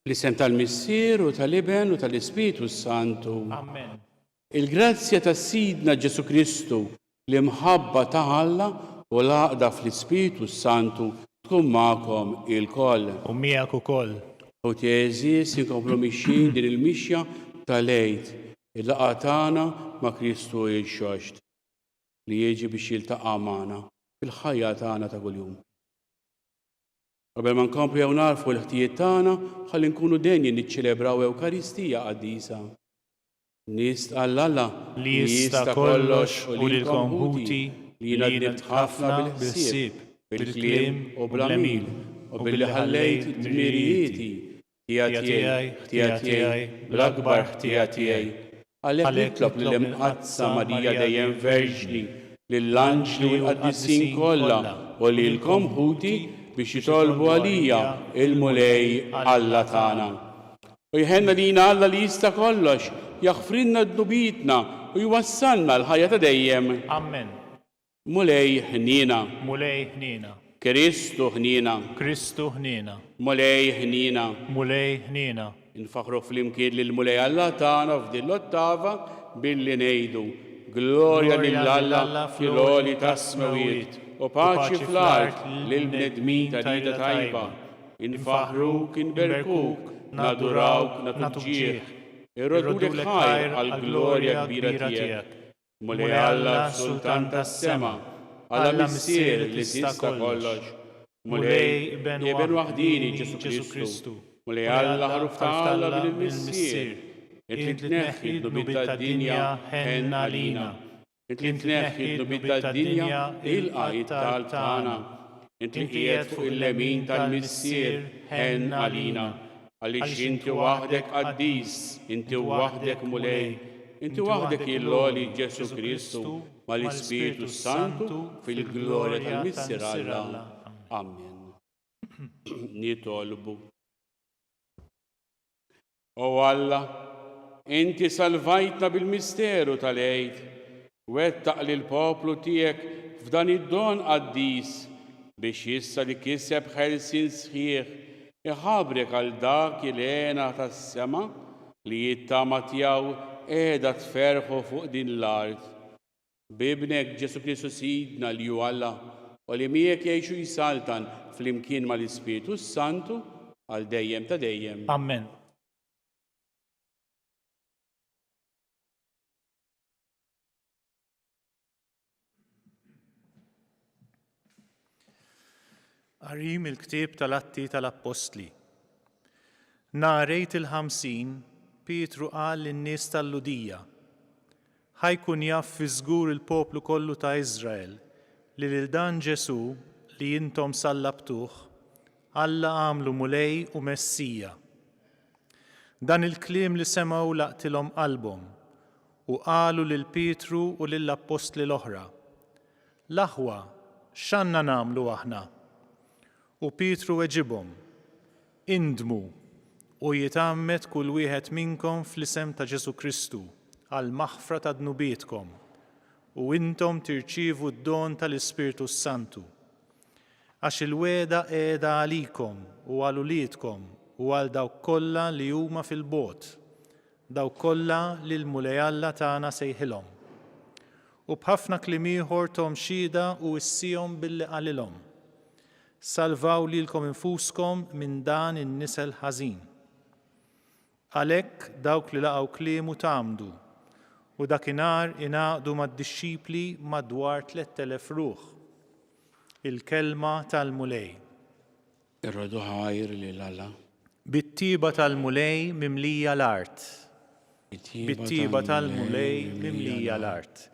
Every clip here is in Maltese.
L-isem tal-Missier u tal-Iben u tal-Ispiritu Santu. Amen. Il-grazzja tas-Sidna Ġesu Kristu li mħabba ta' Alla u l-għaqda fl-Ispiritu Santu tkun magħkom il-koll. U miegħek ukoll. U teżis inkomplu mixjin din il-mixja tal-Eid il-laqgħa tagħna ma' Kristu il-xoxt li jiġi biex jiltaqa' magħna fil-ħajja tagħna ta' kuljum. Qabel ma nkomplu jew narfu l-ħtijiet tagħna, ħalli nkunu dejni niċċelebraw Ewkaristija qaddisa. Nistaqal Alla Li jista' kollox u lilkom ħuti li jiena dnibt ħafna bil-ħsieb, bil-kliem u bl-għamil u billi ħallejt id-dmirijieti ħtija tiegħi bl-akbar ħtija tiegħi. Għalhekk nitlob lill-Imqazza Marija dejjem Verġni, lill-anġli u l-qaddisin kollha u lilkom ħuti biex jitolbu għalija il-mulej Alla tagħna. U jħenna lina Alla li jista' kollox, jaħfrinna d-nubitna u jwassalna l-ħajja ta' dejjem. Amen. Mulej ħnina. Mulej ħnina. Kristu ħnina. Kristu ħnina. Mulej ħnina. Mulej ħnina. Infaħru fl-imkien lill-mulej Alla tagħna f'din l-ottava billi ngħidu Glorja lill-Alla fil-għoli tas-smawiet u paċi fl-art lill-bnedmin ta' rida tajba. Infaħruk, inberkuk, nadurawk, natuġġieħ. Irrodulek ħajr għal-glorja kbira tiegħek. Mulej Alla Sultan tas-sema, Alla Missier li tista' kollox. Mulej Eben waħdini Ġesu Kristu. Mulej Alla ħaruf ta' Alla bil-Missier. Inti tneħħi d-nubit tad-dinja ħen għalina. Inti tneħħi d-nubit tad-dinja il-qajt tal-tana. Inti qiegħed fuq il-lemin tal-Missier ħen għalina. Għaliex inti waħdek qaddis, inti waħdek mulej, inti waħdek il-loli Ġesu Kristu mal-Ispiritu Santu fil-glorja tal-Missier Alla. Amen. Nitolbu. O Alla, inti salvajtna bil-misteru tal-Eid, wettaq lil poplu tiegħek f'dan id-don qaddis biex issa li kiseb ħelsin sħiħ iħabrek għal dak il-għena tas-sema li jittama tiegħu qiegħda tferħu fuq din l-art. Bibnek Ġesu Kristu Sidna li hu Alla u li miegħek jgħixu jisaltan fl-imkien mal-Ispiritu Santu għal dejjem ta' dejjem. Amen. Għarim il-ktib tal-Atti tal-Apostli. Narejt il-50, Pietru qal lin-nies tal-Ludija. Ħajkun jaf fi żgur il-poplu kollu ta' Iżrael li lil dan Ġesu li intom sallabtuh Alla għamlu mulej u Messija. Dan il-kliem li semgħu laqtilhom qalbhom u qalu lil Pietru u lill-Apostli l-oħra. L-aħwa x'għandna nagħmlu aħna? U Pietru weġibhom, indmu u jitammet kull wieħed minnkom fl-isem ta' Ġesu Kristu għal maħfra ta' dnubietkom u intom tirċievu d-don tal-Ispiritu Santu. Għax il-weda qiegħda għalikom u għal uliedkom u għal dawk kollha li huma fil-bogħod, dawk kollha li l-mulej Alla tagħna sejħilhom. U b'ħafna kliem ieħor tom xhieda u issihom billi qalilhom. Salvaw lilkom infuskom minn dan in-nisel ħażin. Għalhekk dawk li laqgħu kliemu tagħmdu u dakinhar ingħaqdu mad-dixxipli madwar 3000 ruħ. Il-kelma tal-mulej. Irrodu ħajr lil Alla. Bit-tiba tal-mulej mimlija l-art. Bit-tiba tal-mulej mimlija l-art.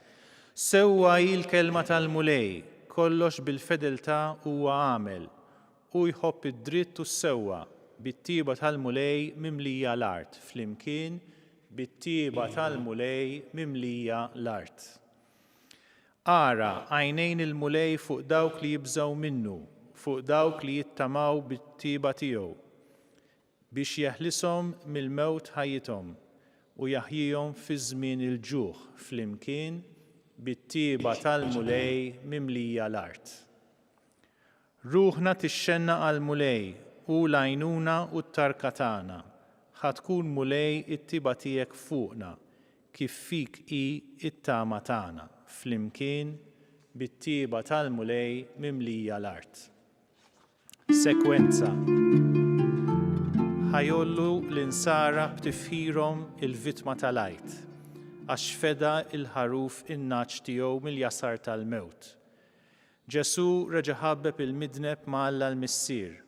Sewwa il-kelma tal-mulej. Kollox bil-fedeltà huwa għamel u jħobb id-dritt u s-sewwa bit-tiba tal-mulej mimlija l-art flimkien bit-tiba tal-mulej mimlija l-art. Ara għajnejn il-mulej fuq dawk li jibżgħu minnu, fuq dawk li jittamaw bit-tiba tiegħu biex jeħlishom mill-mewt ħajjithom u jaħjihom fi żmien il-ġuħ flimkien bit-tiba tal-mulej mimlija l-art. Ruħna tixxenna għal-mulej u l-għajnuna u t-tarka tagħna, ħatkun mulej it-tiba tiegħek fuqna, kif fik hi it-tama tagħna, flimkien bit-tiba tal-mulej mimlija l-art. Sekwenza. Ħajollu l-insara b'tifħirhom il-vittma tal-għajt, għax feda il-ħaruf in-naċ tiegħu mill-jasar tal-mewt. Ġesu reġa' ħabbeb il-midneb ma' Alla l-Missier.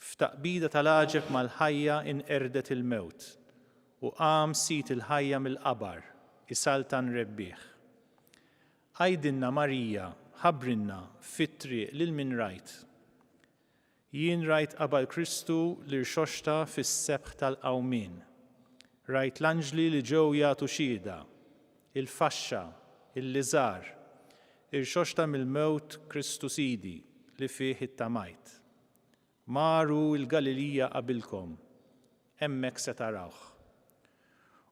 F'taqbida tal-għaġeb mal-ħajja inqerdet il-mewt u qam sit il-ħajja mill-qabar, isaltan rebbieħ. Għajdinna Marija, ħabbrinna fit-triq lil min rajt. Jien rajt qabal Kristu li rxoxta fis-sebħ tal-qawmien. Rajt l-anġli li ġew jagħtu xhieda, il-faxxa, il-liżar, irxoxta mill-mewt Kristu Sidi li fih ittamajt. Maru il-Galilija qabilkom, hemmhekk se tarawh.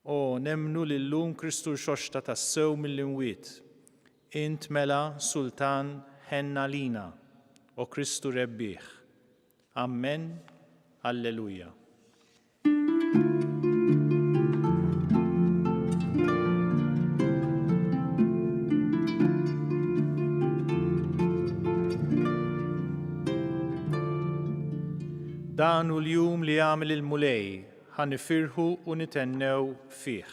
O nemmnu li llum Kristu rxoxta tassew mill-imwiet, int mela Sultan ħenna lina, o Kristu rebbieħ. Amen, Alleluja. Dan hu l-jum li għamel il-mulej, ħanifirħu u nitennew fih.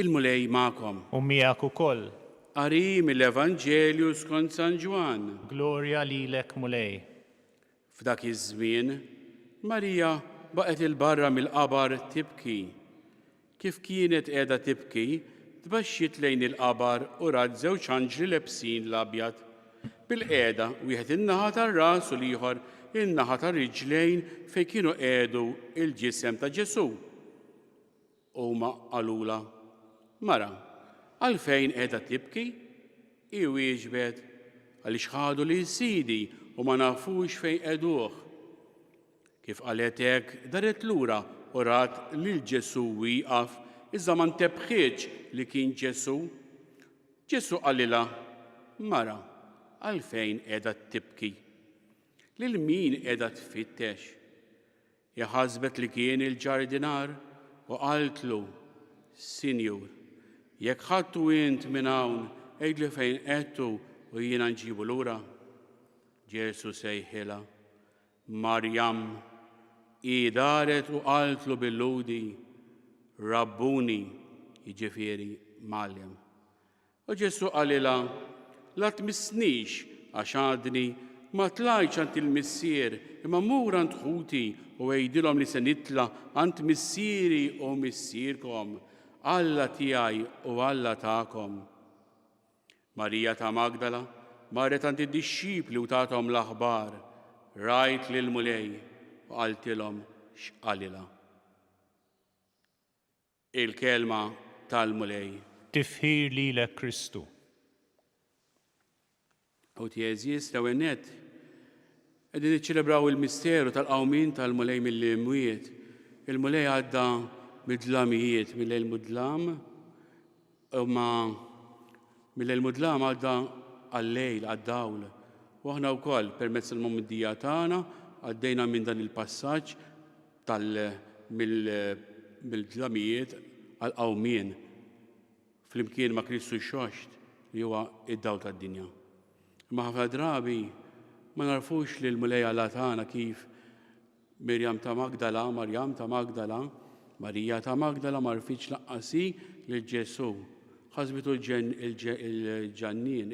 Il-mulej ma'kom. U miegħek ukoll. Qari mill-Evanġelju skont San Ġwan. Glorja lilek mulej. F'dak iż-żmien, Marija baqgħet il-barra mill-qabar tibki. Kif kienet qiegħda tibki, tbaxxiet lejn il-qabar u rat żewġ anġli lebsin l-abjad. Bil-qiegħda wieħed in-naħa tar-ras u l-ieħor in-naħa tar-riġlejn fejn kienu qiegħdu il-ġisem ta' Ġesu. Huma qalula: Mara, għalfejn qiegħda tibki? Hi wieġbet: għaliex ħadu li sidi u ma nafux fejn qegħduh. Kif qalet hekk daret lura u rat lil Ġesu wieqaf iżda ma ntebħitx li kien Ġesu. Ġesu qalilha: Mara, għalfejn qiegħda tibki? Lil min qiegħda tfittex? Hija ħasbet li kien il-ġardinar u qaltlu: Sinjur, jekk ħadtu int minn hawn għidli fejn qedtu u jiena nġibu lura. Ġesu sejħilha: Marjam. I daret u qaltlu bil-ludi: Rabbuni, jiġifieri Maljem. U Ġesu qalilha: La tmissnix għax għadni ma tlajtx għand il-Missier imma mur għand ħuti u għejdilhom li se nitla' għand Missieri u Missierkom, Alla tiegħi u Alla tagħkom. Marija ta' Magdala marret għand id-dixxipli u tagħthom l-aħbar, rajt lill-mulej u qaltilhom x'qalilha. Il-kelma tal-mulej. Tifħir lilek Kristu. U tjeżis l-ewwel nett qegħdin niċċelebraw il-misteru tal-qawmin tal-mulej mill-imwiet. Il-mulej għadda mid-dlamijiet mill-mudlam ma mill-mudlam għadda għal-lejl, għad-dawl. U aħna wkoll permezz il-mumiddija tagħna għaddejna minn dan il-passaġġ mill-dlamijiet għal-qawmien flimkien ma' Kristu xoxt li huwa id-dawl tad-dinja. Ma ħafna drabi ma narfux li l-mulej Alla tagħna kif Marja ta' Magdala, Marija ta' Magdala ma rfitx laqqasi lil Ġesu. Ħasbitu il-ġannien,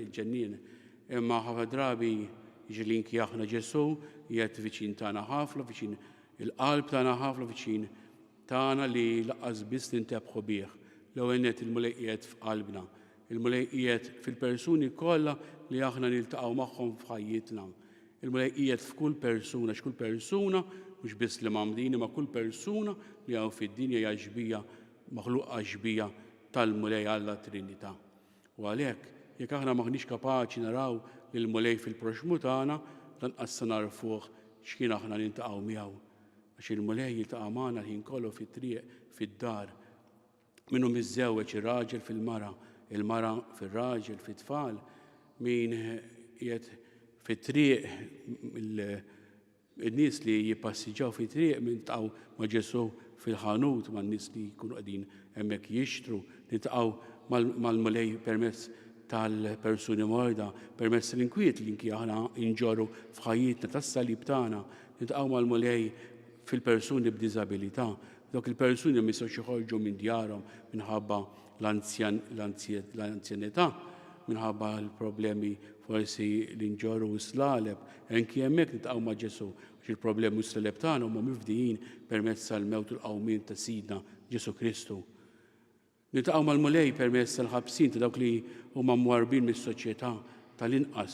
imma ħafna drabi jiġilinki aħna Ġesu qiegħed viċin tagħna ħafna, viċin il-qalb tagħna ħafna, viċin tagħna li laqqas biss nintebħu bih. L-ewwel nett il-mulej qiegħed f'qalbna, il-mulej qiegħed fil-persuni kollha li aħna niltaqgħu magħhom f'ħajjitna. Il-mulej qiegħed f'kull persuna, x'kull persuna mhux biss li mamdini ma' kull persuna li hawn fid-dinja hija ġbija, maħluqa ġbija tal-mulej Alla Trinità. U għalhekk jekk aħna maħniex kapaċi naraw lill-mulej fil-proxmu tagħna, lanqas se narfuh x'kien aħna niltaqgħu miegħu. Għax il-mulej jiltaqa' magħna l-ħin kollu fit-triq fid-dar. Minnu miżżewweġ ir-raġel fil-mara, il-mara fir-raġel fit-tfal, min qiegħed fit-triq il-nies li jippassiġġaw fit-triq niltaqgħu ma' Ġesu fil-ħanut ma' nies li jkunu qegħdin hemmhekk jixtru, niltaqgħu mal-mulej permezz tal-persuni morda, permezz l-inkwiet li nki aħna inġorru f'ħajjitna tas-salib tagħna, niltaqgħu mal-mulej fil-persuni b'diżabilità, dawk il-persuni ma jistgħux joħorġu minn djarhom minħabba l-anzjanità, minħabba l-problemi forsi li nġorru slaleb, anki hemmhekk niltaqgħu ma' Ġesu għax il-problemi slaleb tagħna huma mifdijin permezz tal-mewt u l-qawmien ta' Sidna Ġesu Kristu. Niltaqgħu mal-mulej permezz tal-ħabsin ta' dawk li huma mwarbin mis-soċjetà tal-inqas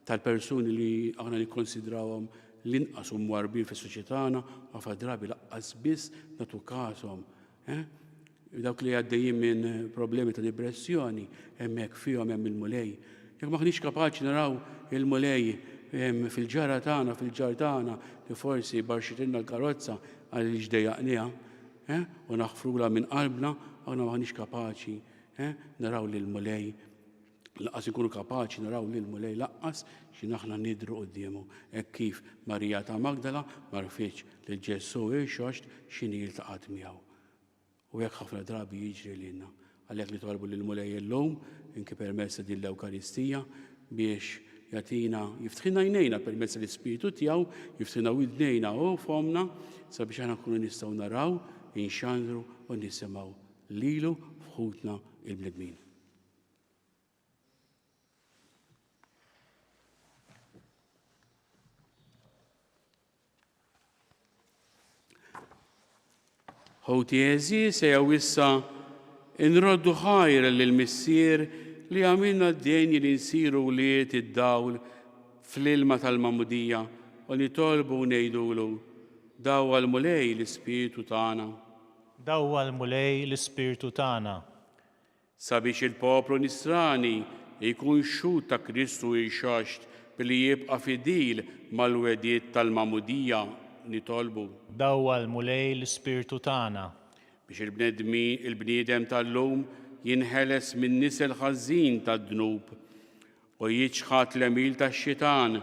tal-persuni li aħna nikkonsidrawhom l-inqas u mwarbin fis-soċjetana ħafna drabi laqqas biss nagħtu każhom. Dawk li għaddejjin minn problemi ta' depressjoni hemmhekk fihom hemm il-mulej. Jekk maħniex kapaċi naraw il-mulej fil-ġara tagħna, fil-ġar tagħna li forsi barxitilna l-karozza għal ġdejjaqniha u naħfrula minn qalbna, aħna maħniex kapaċi naraw lill-mulej. Laqqas ikunu kapaċi naraw lill-mulej laqqas xi aħna nidhru qudiemu. Hekk kif Marija ta' Magdala ma rfitx lil Ġesu xoxt x'inhi ltaqat miegħu. U hekk ħafna drabi jiġri lilna. Għalhekk li tolbu lill-mulej illum inki permezz din l-Ewkaristija biex jagħtina jiftħilna għajnejna permezz l-Ispiritu tiegħu, jiftħilna widnejna u fomna sabiex aħna nkunu nistgħu naraw, inxandru u nisimgħu lilu f'ħutna il-bnedmin. Ħoti eżis jew issa inroddu ħajra lill-missier li għamilna d-dejn li nsiru wlied id-dawl fl-ilma tal-Magħmudija u nitolbu ngħidulu dawwa l-mulej l-Ispiritu tagħna. Dawwa l-mulej l-Ispiritu tagħna. Sabiex il-poplu Nisrani jkun xhud ta' Kristu xoxt billi jibqa' fidil mal-wedijiet tal-Magħmudija nitolbu. Dawwa l-mulej l-Ispiritu tagħna. Biex il-bniedem tal-lum jinħeles minn nisel ħażin tad-dnub u jiġħad l-emil tax-xitan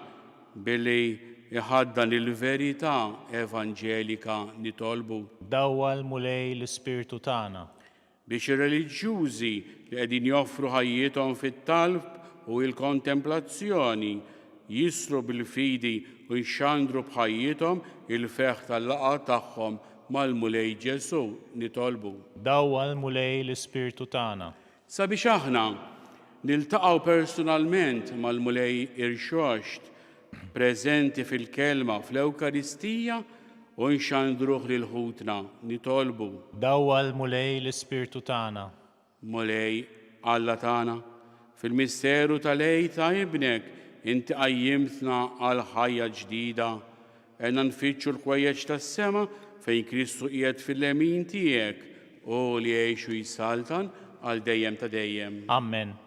billi iħaddan il-verità evanġelika nitolbu. Dawwa l-mulej l-Ispiritu tagħna. Biex ir-reliġjużi li qegħdin joffru ħajjithom fit-talb u l-kontemplazzjoni jisru bil-fidi u jxandru bħajjithom il-feħ tal-laqgħa tagħhom mal-mulej Ġesu nitolbu. Dawwa l-mulej l-Ispiritu tagħna. Sabiex aħna niltaqgħu personalment mal-mulej irxoxt preżenti fil-kelma fl-Ewkaristija u nxandruh lil ħutna nitolbu. Dawwa l-mulej l-Ispiritu tagħna. Mulej Alla tagħna, fil-misteru tal-Għid ta' ibnek inti qajjimtna għal ħajja ġdida. Għenna nfittxu l-ħwejjeġ tas-sema fejn Kristu qiegħed fil-lemin tiegħek u li jgħixu jsaltan għal dejjem ta' dejjem. Amen.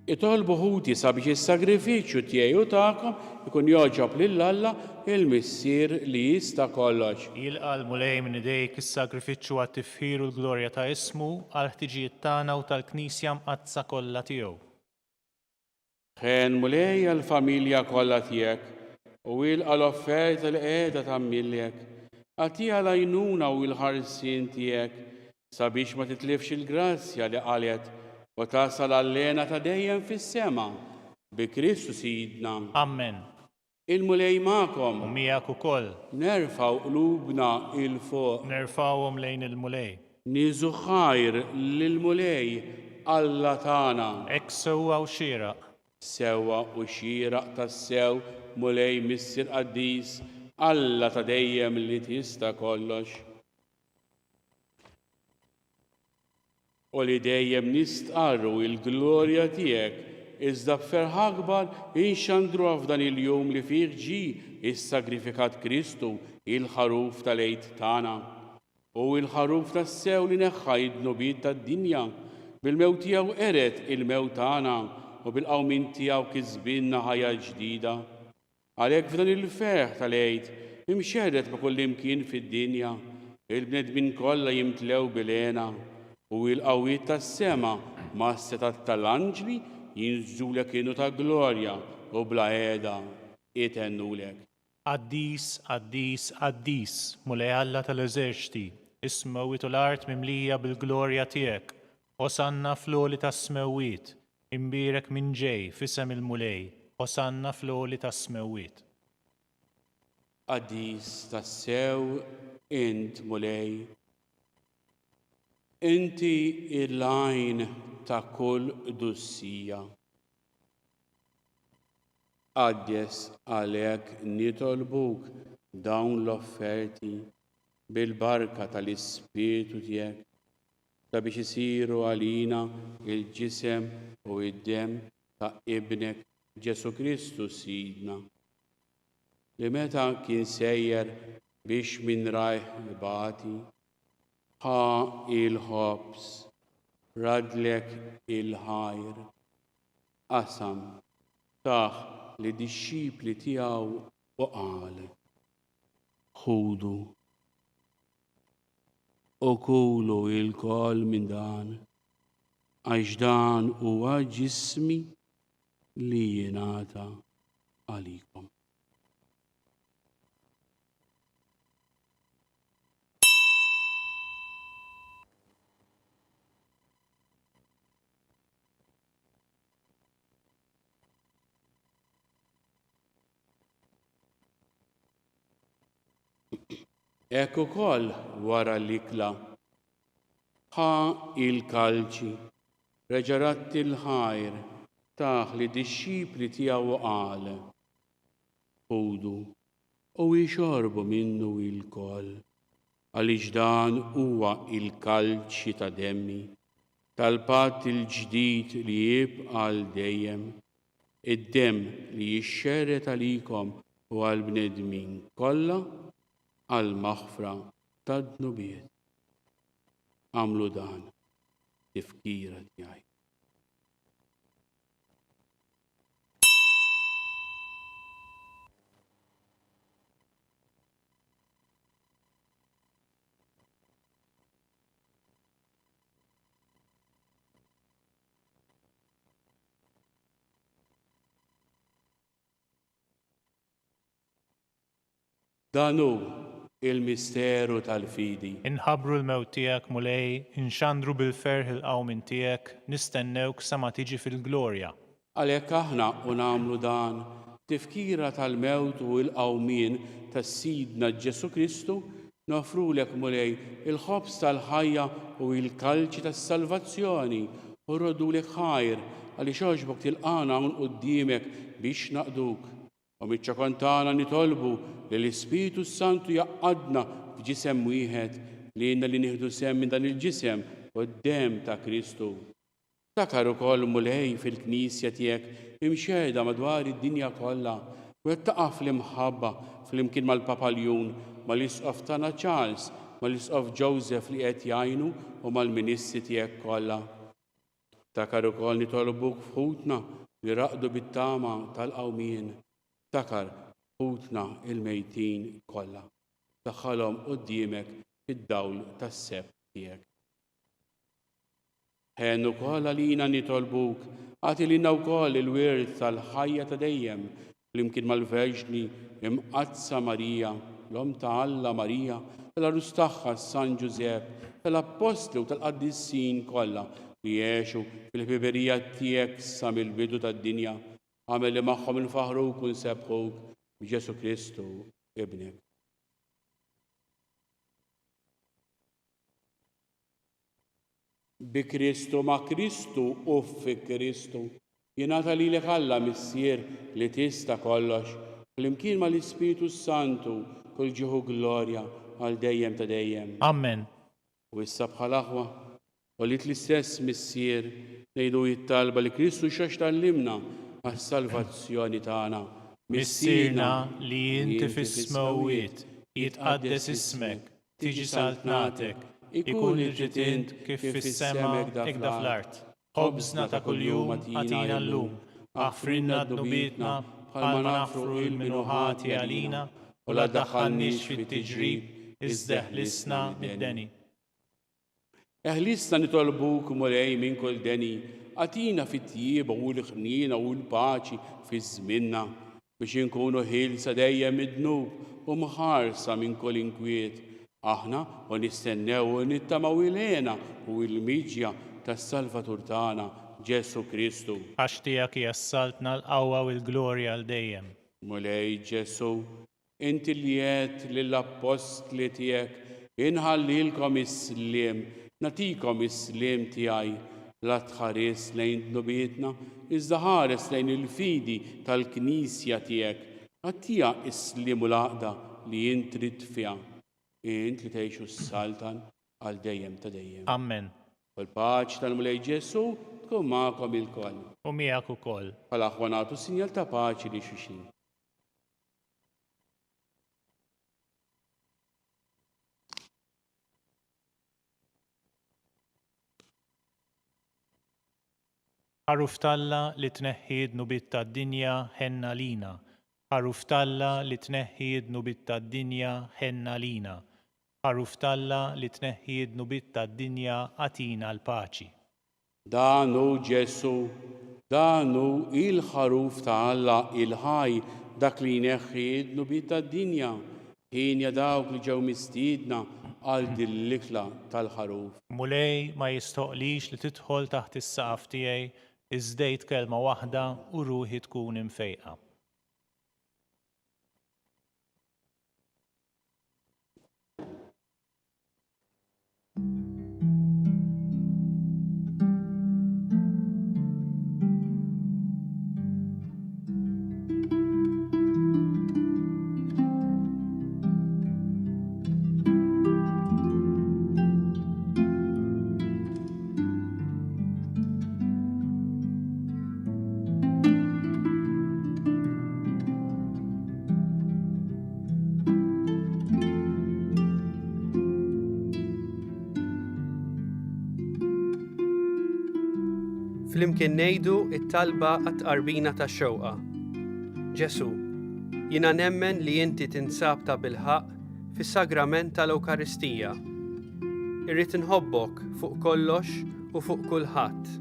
Itolbu ħuti sabiex is-sagrifiċċju tiegħi u tagħkom ikun joġob lil Alla il-Missier li jista' kollox. Jilqa l-mulej minn idejk is-sagrifiċċju għat-tifħir u l-glorja ta' ismu għal ħtiġijiet tagħna u tal-Knisja mqazza kollha tiegħu. Ħen mulej għall-familja kollha tiegħek u jilqa l-offerta li qiegħda tagħmilek. Għatija l-għajnuna u l-ħarsien tiegħek sabiex ma titlifx il-grazzja li qalet u tasal għall-lena ta' dejjem fis-sema bi Kristu Sidna. Amen. Il-mulej magħkom. U miegħek ukoll. Nerfaw qlubna il fuq. Nerfawhom lejn il-mulej. Nieżu ħajr lill-mulej Alla tagħna. Hekk sewwa u xieraq. Sewwa u xieraq tas-sew mulej Missier Qaddis Alla ta' dejjem li tista' kollox. U li dejjem nistqarru il-glorja tiegħek iżda b'ferħ akbar inxandru f'dan il-jum li fih ġi is-sagrifikat Kristu il-ħaruf tal-għid tagħna u l-ħaruf tas-sew li neħħa id-nubiet tad-dinja bil-mewt tiegħu qeret il-mewt tagħna u bil-qawmin tiegħu kisbinna ħajja ġdida. Għalhekk f'dan il-ferħ tal-għid imxerret ma' kull imkien fid-dinja, il-bnedmin kollha jimtlew bil-għena u l-qawwiet tas-sema ma' setat tal-anġli jinżulek kienu ta' glorja u bla qiegħda itennulek. Qaddis, qaddis, qaddis, mulej Alla tal-eżerċiti, is-smewwiet u l-art mimlija bil-glorja tiegħek. Osanna fl-għoli tas-smewwiet, imbierek minn ġej f'isem il-mulej. Osanna fl-għoli tas-smewwiet. Qaddis tas-sew int mulej. Inti il-għajn ta' kull dussija. Qaddes għalhekk nitolbuk dawn l-offerti bil-barka tal-Ispiritu tiegħek sabiex isiru għalina il-ġisem u id-dem ta' Ibnek Ġesu Kristu Sidna li meta kien sejjer biex minn rajh ibati ħa il-ħobs radlek il-ħajr qasam taħ li dixxipli tiegħu u qal ħudu u kulu il-kol minn dan għax dan huwa ġismi li jingħata għalikom. Ekk ukoll wara l-ikla ħa il-kalċi reġarat il-ħajr taħ li dixxipli tiegħu qal ħudu u jxorbu minnu il-koll għaliex dan huwa il-kalċi ta' demmi tal-patt il-ġdid li jibqa' għal dejjem id-demm li jixxerret għalikom u għall-bnedmin kollha għal-maħfra tad-dnubiet. Għamlu dan tifkira tiegħi. Danu il-misteru tal-fidi. Inħabru l-mewt tiegħek mulej, inxandru bil-ferħ il-qawmin tiegħek, nistennewk sa ma tiġi fil-glorja. Għalhekk aħna u nagħmlu dan tifkira tal-mewt u l-qawmien tas-Sidna Ġesu Kristu nofrulek mulej il-ħobs tal-ħajja u l-kalċi tas-salvazzjoni u rrodulek ħajr għaliex għoġbok tilqana hawn quddiemek biex naqduk. U miċ-ċakontana nitolbu li l-Ispiritu Santu jaqqadna f'ġisem wieħed li jenna li nieħdu sem minn dan il-ġisem quddiem ta' Kristu. Takar ukoll mulej fil-Knisja tiegħek imxejda madwar id-dinja kollha u qed taqa' fl-imħabba flimkien mal-Papa Ljun, mal-Isqof tagħna Charles, mal-Isqof Joseph li qed jgħinu u mal-Ministri tiegħek kollha. Takar ukoll nitolbuk f'ħutna li raqdu bit-tama tal-qawmien. Takar f'ħutna il-mejtin kollha. Daħħalhom quddiemek fid-dawl tas-seb tiegħek. Ħen ukoll għalina nitolbuk għati lilna wkoll il-wirt tal-ħajja ta' dejjem flimkien mal-Verġni imqazza Marija, l-Om ta' Alla Marija, tal-arus tagħha San Ġusepp, tal-Apostli u tal-Qaddissin kollha li jgħixu fil-ħbiberija tiegħek sa mill-bidu tad-dinja, għamel li magħhom infaħruk u nsebħuk b'Ġesu Kristu ibnek. Bi Kristu ma' Kristu u fi Kristu jingħata lilek Alla missier li tista' kollox flimkien mal-Ispiritu Santu kull ġieħu glorja għal dejjem ta' dejjem. Amen. U issa bħal aħwa Wallit l-istess missier ngħidu jittalba li Kristu xax tallimna għas-salvazzjoni tagħna. Missirna li inti fis-smawiet jitqaddes ismek, tiġi saltnatek, ikun irġitint kif fis-sema hekk da fl-art. Ħobżna ta' kuljum għatina llum, aħfrinna d-nubietna bħalma nafru il-minu ħati għalina u la ddaħħalniex fit-tiġrib, iżda ħlisna mid-deni. Eħlisna nitolbuk mulej minn kull deni, għatina fit-tjieba u l-ħnina u l-paċi fi żminna biex inkunu ħilsa dejjem id-dnub u mħarsa minn kull inkwiet. Aħna u nistennew u nittamaw il-għena u l-miġja tas-Salvatur tagħna Ġesu Kristu. Għax tiegħek hija s-saltna l-qawwa u l-glorja għal dejjem. Mulej Ġesu, inti li qed lill-Apostli tiegħek inħallilkom is-sliem, natikom is-sliem tiegħi la tħares lejn nubietna, iżda ħares lejn il-fidi tal-Knisja tiegħek. Għattija is-sliem u l-għaqda li int trid fiha. Int li tgħixu s-saltan għal dejjem ta' dejjem. Amen. U l-paċi tal-Mulej Ġesu tkun magħkom ilkoll. U miegħek ukoll. Bħala aħwa nagħtu sinjal ta' paċi li xulxin. Ħaruf talla li tneħħid nubit tad-dinja ħenna lina. Ħaruf talla li tneħħid nubit tad-dinja ħenna lina. Ħaruf talla li tneħħid nubit tad-dinja għatina l-paċi. Danu Ġesu, danu il-ħaruf ta' Alla il-ħaj dak li jneħħid nubit tad-dinja. Ħin dawk li ġew mistiedna għal din l-ikla tal-ħaruf. Mulej ma jistoqlix li tidħol taħt is-saqaf tiegħi iżdejt kelma waħda u ruħi tkun imfejqa. Flimkien ngħidu t-talba għat-tqarbina tax-xewqa. Ġesu, jiena nemmen li inti tinsab ta' bilħaq fis-sagrament tal-Ewkaristija. Irrid inħobbok fuq kollox u fuq kulħadd.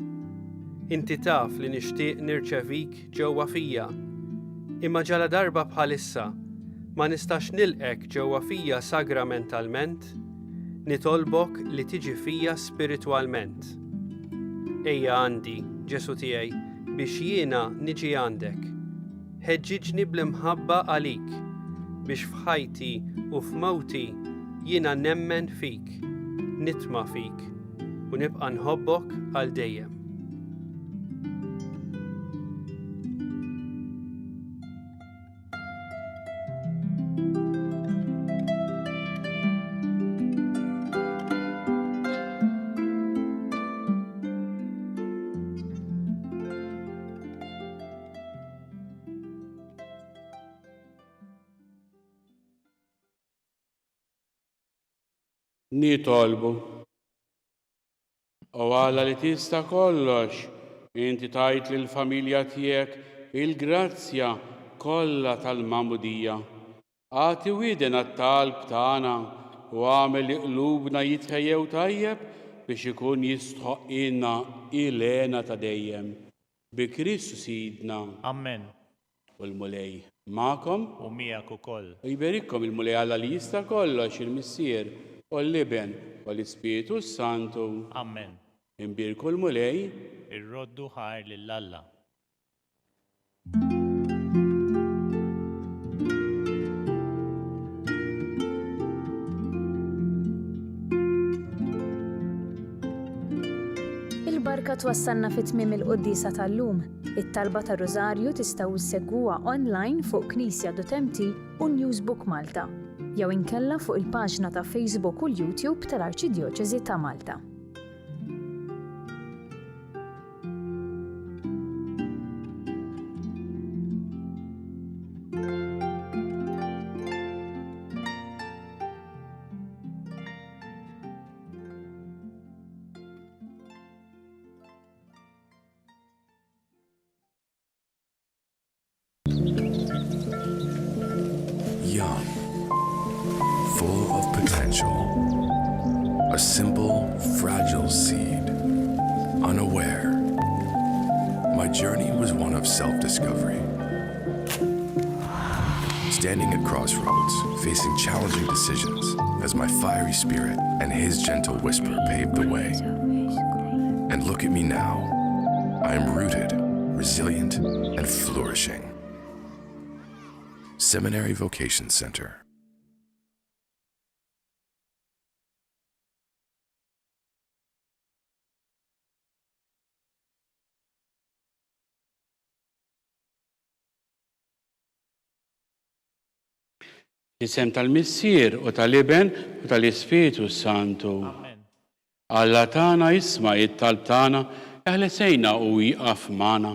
Inti taf li nixtieq nirċevik ġewwa fija, imma ġala darba bħalissa ma nistax nilqek ġewwa fija sagramentalment, nitolbok li tiġi fija spiritwalment. Ejja għandi, Ġesu tiegħi, biex jiena niġi għandek. Ħeġġiġni bl-imħabba għalik, biex f'ħajti u f'mewti jiena nemmen fik, nitma' fik u nibqa' nħobbok għal dejjem. Nitolbu. U Alla li tista' kollox, inti tajt lill-familja tiegħek il-grazzja kollha tal-mamudija. Għati wieden għat-talb tagħna u għamel li qlubna jitħejjew tajjeb biex ikun jistħoqqilna ilena ta' dejjem. Bi Kristu Sidna. Amen. U l-mulej ma'kom U miegħek ukoll. u jberikkom il-mulej Alla li jista' kollox il-Missier u l-Liben u l-Ispiritu Santu. Amen. Imbirku l-mulej Irroddu ħajr lill-Alla. Il-barka twassalna fit-tmiem il-Quddisa tal-lum. It-talba ta' Rożarju tistgħu issegwuha online fuq Knisja.mt u Newsbook Malta, jew inkella fuq il-paġna ta' Facebook u l-YouTube tal-Arċidjoċeżi ta' Malta. Young, full of potential, a simple, fragile seed, unaware. My journey was one of self-discovery. Standing at crossroads, facing challenging decisions, as my fiery spirit and his gentle whisper paved the way. And look at me now. I am rooted, resilient, and flourishing. Seminary Vocation Center. Isem tal-Missier u tal-Liben u tal-Ispiritu Santu. Amen. Alla tagħna isma' it-talb tagħna eħlesejna u jqaf magħna.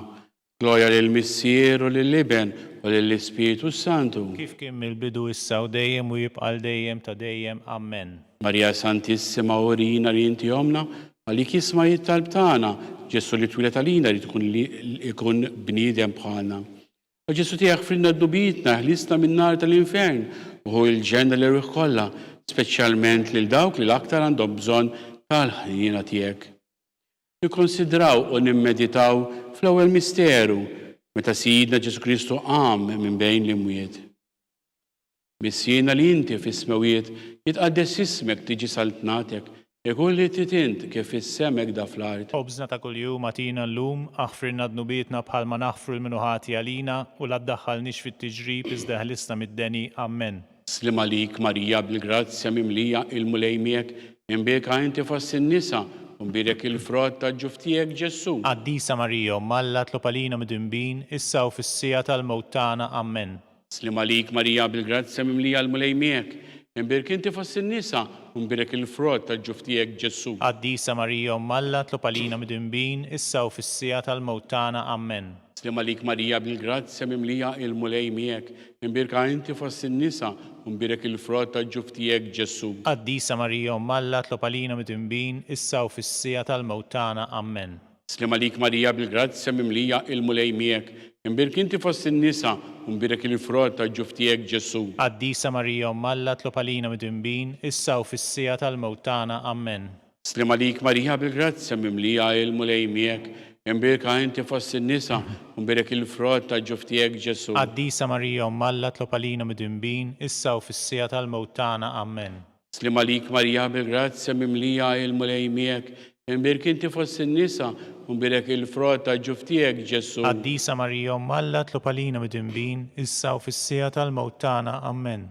Glorja lill-Missier u lill-Liben u lill-Ispiritu Santu. Kif kien mill-bidu issa u dejjem u jibqal dejjem ta' dejjem. Amen. Marija Santissima urina li inti omna, għalik jisma' it-talb tagħna, Ġesu li twilet għalina li ikun bniedem bħalna. U Ġesu tiegħek frilna d-dubitna, ħlisna min-nar tal-infern, u il-ġenna li rriħ kollha, speċjalment lil dawk li l-aktar għandhom bżonn tal-ħnina tiegħek. Nikkonsidraw u nimmeditaw fl-ewwel misteru meta Sidna Ġesu Kristu qam minn bejn l-imwiet. Missjina li inti fis-smawiet jitqaddes ismek tiġi saltnatek, ikun li titint kif is-semek da fl-art. Obżna ta' kuljum atina llum, aħfrilna dnubietna bħalma naħfru l-minuħati għalina u la ddaħħalniex fit-tiġrib iżda ħlisna mid-deni. Amen. Slim għalik Marija bil-grazzja mimlija il-mulej miegħek, imbeka inti fost in-nisa u mbirek il-frott ta' ġuftijek Ġesu. Qaddisa Marija, Malla tlopalina mid-imbin, issa u fis-sija tal-mewt tagħna. Amen. Slim għalik Marija bil-grazzja mimlija il-mulej miegħek, imbirek inti fost in-nisa u mbirek il-frott ta' ġuftijek Ġesu. Qaddisa Marija, Malla tlopalina mid-imbin, issa u fis-sija tal-mewt tagħna. Amen. Slim għalik Marija bil-grazzja mimlija il-mulej miegħek, imbirka inti fost in-nisa u mbirek il-frott ta' ġuftijek Ġesu. Qaddisa Marija, Malla tlopalina mid-imbin, issa u fis-sija tal-mewt tagħna. Amen. Slim għalik Marija bil-grazzja mimlija il-mulej miegħek, imbirk inti fost in-nisa u mbirek il-frott ta' ġuftijek Ġesu. Qaddisa Marija, Malla tlopalina mid-imbin, issa u fis-sija tal-mewt tagħna. Amen. Slim għalik Marija bil-grazzja mimlija il-mulej miegħek, imbirka inti fost in-nisa u mbirek il-frott ta' ġuftijek Ġesu. Qaddisa Marija, Malla tlopalina mid-imbin, issa u fis-sija tal-mewt tagħna. Amen. Slim għalik Marija bil-grazzja mimlija il-mulej miegħek, imbirk inti fost in-nisa u mbirek il-frott ta' ġuftijek Ġesu. Qaddisa Marija, Malla tlopalina mid-imbin, issa u fis-sija tal-mewt tagħna. Amen.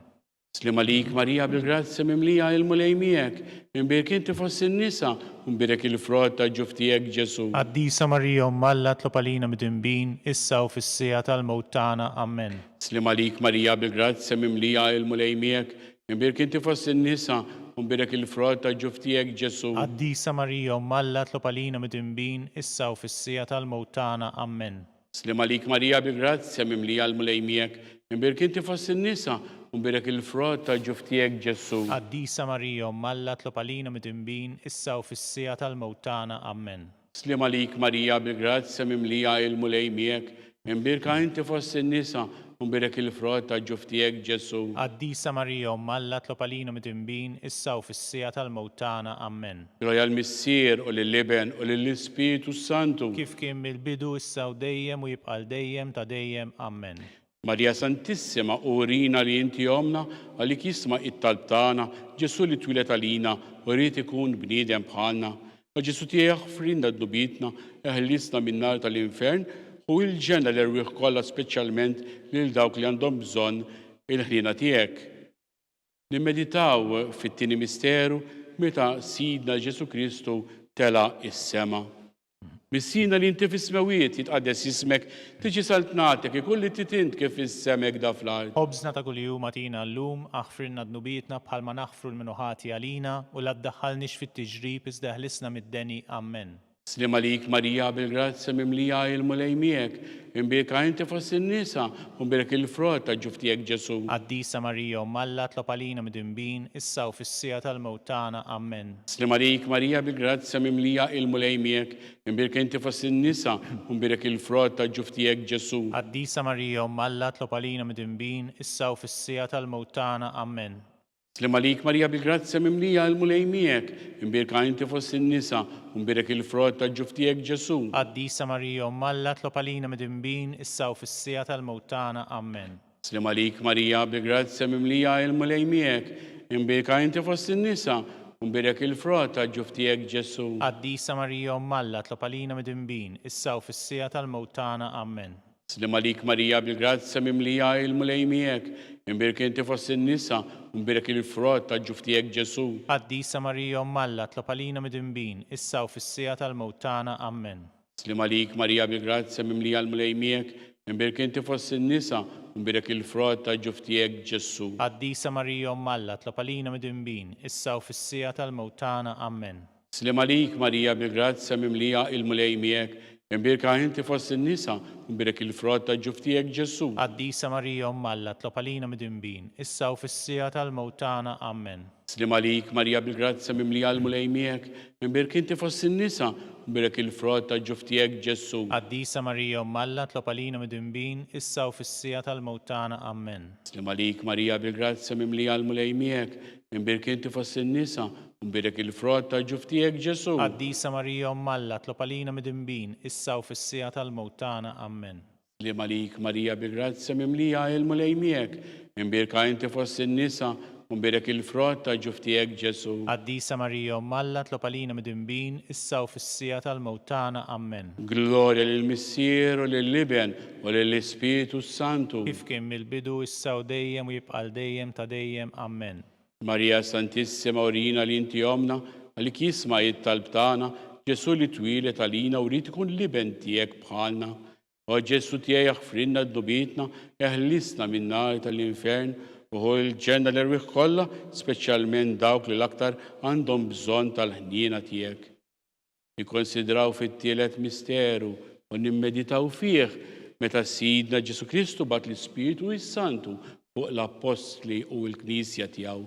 Slim għalik Marija bil-grazzja mimlija il-mulej miegħek, imbirk inti fost in-nisa u mbirek il-frott ta' ġuftijek Ġesu. Qaddisa Marija, Malla tlopalina mid-imbin, issa u fis-sija tal-mewt tagħna. Amen. Slim għalik Marija bil-grazzja mimlija il-mulej miegħek, imbirk inti fost in-nisa u mbirek il-frott ta' ġuftijek Ġesu. Qaddisa Marija, Malla tlopalina mid-imbin, issa u fis-sija tal-mewt tagħna. Amen. Slim għalik Marija bil-grazzja mimlija il-mulej miegħek, imbirk inti fost in-nisa unbirak il-frott ta' ġuftijek Ġesu. Qaddisa Marija Malla tlob għalina midinbin issa u fis-sija tal-mewt tagħna. Amen. Slim għalik Marija bil-grazzja mimlija il-mulej miegħek, imbirka inti fost in-nisa, unbirak il-frott ta' ġuftijek Ġesu. Qaddisa Marija Malla tlob għalina midinbin issa u fis-sija tal-mewt tagħna. Amen. Gloria l-Missier u lill-Liben u lill-Ispiritu Santu. Kif kien mill-bidu issa u dejjem u jibqa' dejjem ta' dejjem. Amen. Marija Santissima, urina li inti omna, għalik jisma it-talb tagħna, Ġesu li twilet għalina, u rrid ikun bniedem bħalna. Ma Ġesu tiegħek frinda d-dubitna, eħlisna min-nar tal-infern, u il-ġenna l-erwieħ kollha speċjalment lil dawk li għandhom bżonn il-ħliena tiegħek. Nimmeditaw fit-tieni misteru meta Sidna Ġesu Kristu tela is-sema. Missina li inti fis-smawiet jitqaddes jismek, tiġi saltnatek ikulli titint kif is-semek da fl-art. Ħobżna ta' kuljum atina llum, aħfrilna dnubietna bħalma naħfru l-minuħati għalina u la ddaħħalniex fit-tiġrib iżda ħlisna mid-deni. Amen. Slim għalik Marija bil-grazzja mimlija il-mulej miegħek, imbirka inti fost in-nisa, unbirak il-frott ta' ġuftijek Ġesu. Qaddisa Marija Malla tlob għalina midinbin issa u fis-sija tal-mewt tagħna. Amen. Slim għalik Marija bil-grazzja mimlija il-mulej miegħek, imbirka inti fost in-nisa, unbirak il-frott ta' ġuftijek Ġesu. Qaddisa Marija Malla tlob għalina midinbin issa u fis-sija tal-mewt tagħna. Amen. Slim għalik Marija bil-grazzja mimlija il-mulej miegħek, imbirka inti fost in-nisa, unbirak il-frott ta' ġuftijek Ġesu. Qaddisa Marija Malla tlob għalina midinbin issa u fis-sija tal-mewt tagħna. Amen. Slim għalik Marija bil-grazzja mimlija il-mulej miegħek, imbirka inti fost in-nisa, unbirak il-frott ta' ġuftijek Ġesu. Qaddisa Marija Malla tlob għalina midinbin issa u fis-sija tal-mewt tagħna. Amen. Slim għalik Marija bil-grazzja mimlija il-mulej miegħek, imbirka inti fost in-nisa, unbirak il-frott ta' ġuftijek Ġesu. Qaddisa Marija Malla tlob għalina midinbin issa u fis-sija tal-mewt tagħna. Amen. Slim għalik Marija bil-grazzja mimlija il-mulej miegħek, imbirka inti fost in-nisa, unbirak il-frott ta' ġuftijek Ġesu. Qaddisa Marija Malla tlob għalina midinbin issa u fis-sija tal-mewt tagħna. Amen. Slim għalik Marija bil-grazzja mimlija il-mulej miegħek, imbirka inti fost in-nisa, unbirak il-frott ta' ġuftijek Ġesu. Qaddisa Marija Malla tlob għalina midinbin issa u fis-sija tal-mewt tagħna. Amen. Slim għalik Marija bil-grazzja mimlija il-mulej miegħek, imbirka inti fost in-nisa, unbirak il-frott ta' ġuftijek Ġesu. Qaddisa Marija Malla tlob għalina midinbin issa u fis-sija tal-mewt tagħna. Amen. Slim għalik Marija bil-grazzja mimlija il-mulej miegħek, imbirka inti fost in-nisa, unbirak il-frott ta' ġuftijek Ġesu. Qaddisa Marija Malla tlob għalina midinbin issa u fis-sija tal-mewt tagħna. Amen. Slim għalik Marija bil-grazzja mimlija il-mulej miegħek, imbirka inti fost in-nisa, unbirak il-frott ta' ġuftijek Ġesu. Qaddisa Marija Malla tlob għalina midinbin issa u fis-sija tal-mewt tagħna. Amen. Gloria lill-Missier u lill-Liben u lill-Ispiritu Santu. Kif kien mill-bidu issa u dejjem u jibqa' dejjem ta' dejjem. Amen. Marija Santissima, urina li inti omna, għalik jisma it-talb tagħna, Ġesu li twilet għalina u rrid ikun liben tiegħek bħalna. O Ġesu tiegħek frinna d-dubitna, eħlisna min-nar tal-infern, u l-ġenna l-erwieħ kollha, speċjalment dawk li l-aktar għandhom bżonn tal-ħniena tiegħek. Nikkonsidraw fit-tielet misteru u nimmeditaw fih meta Sidna Ġesu Kristu bat l-Ispiritu Santu fuq l-Apostli u l-Knisja tiegħu.